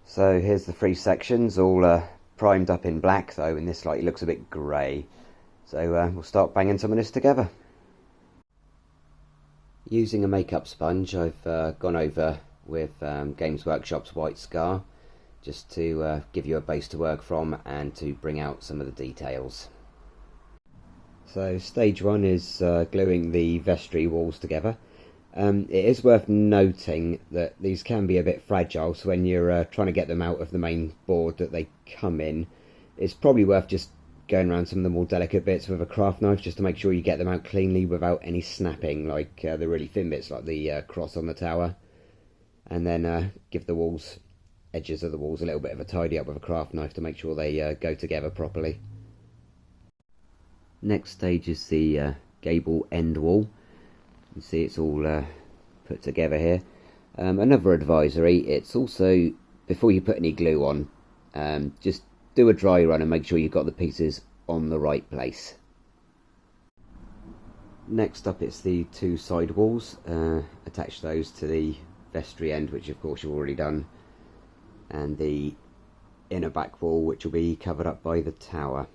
So here's the three sections, all primed up in black, though in this light it looks a bit grey. So we'll start banging some of this together. Using a makeup sponge, I've gone over with Games Workshop's White Scar, just to give you a base to work from and to bring out some of the details. So stage one is gluing the vestry walls together. It is worth noting that these can be a bit fragile, so when you're trying to get them out of the main board that they come in, it's probably worth just going around some of the more delicate bits with a craft knife just to make sure you get them out cleanly without any snapping, like the really thin bits like the cross on the tower. And then give the edges of the walls a little bit of a tidy up with a craft knife to make sure they go together properly. Next stage is the gable end wall. You see it's all put together here. Another advisory, it's also, before you put any glue on, just do a dry run and make sure you've got the pieces on the right place. Next up it's the two side walls. Attach those to the vestry end, which of course you've already done, and the inner back wall, which will be covered up by the tower.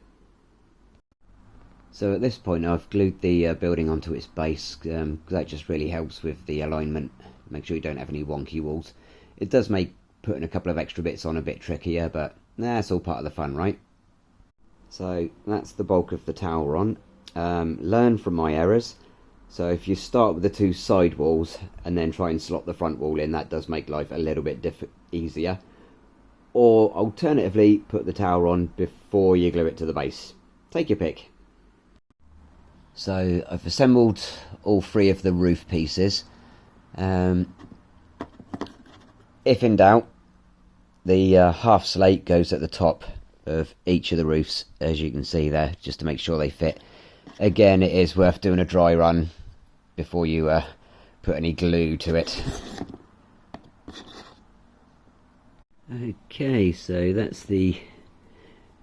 So at this point I've glued the building onto its base, that just really helps with the alignment, make sure you don't have any wonky walls. It does make putting a couple of extra bits on a bit trickier, but that's all part of the fun, right? So that's the bulk of the tower on. Learn from my errors. So if you start with the two side walls and then try and slot the front wall in, that does make life a little bit easier. Or alternatively, put the tower on before you glue it to the base. Take your pick. So I've assembled all three of the roof pieces. If in doubt, the half slate goes at the top of each of the roofs, as you can see there, just to make sure they fit. Again, it is worth doing a dry run before you put any glue to it. Okay, so that's the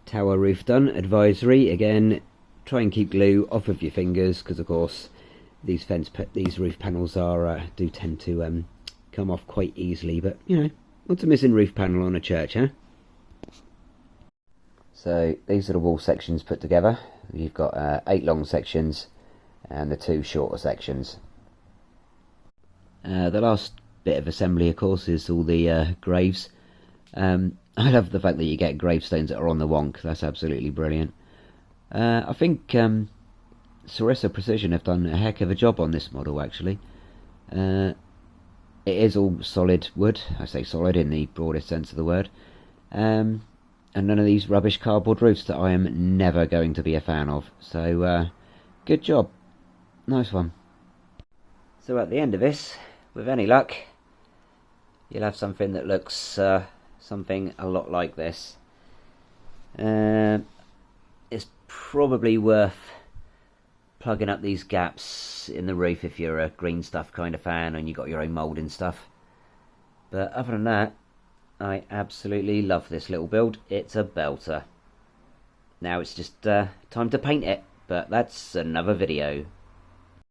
tower roof done. Advisory, again, try and keep glue off of your fingers, because of course these roof panels do tend to come off quite easily, but you know, what's a missing roof panel on a church, huh? So these are the wall sections put together. You've got 8 long sections and the 2 shorter sections. The last bit of assembly, of course, is all the graves. I love the fact that you get gravestones that are on the wonk. That's absolutely brilliant. I think Sarissa Precision have done a heck of a job on this model, actually. It is all solid wood. I say solid in the broadest sense of the word. And none of these rubbish cardboard roofs that I am never going to be a fan of. So, good job. Nice one. So at the end of this, with any luck, you'll have something that looks something a lot like this. It's probably worth plugging up these gaps in the roof if you're a green stuff kind of fan and you got your own moulding stuff. But other than that, I absolutely love this little build. It's a belter. Now it's just time to paint it, but that's another video.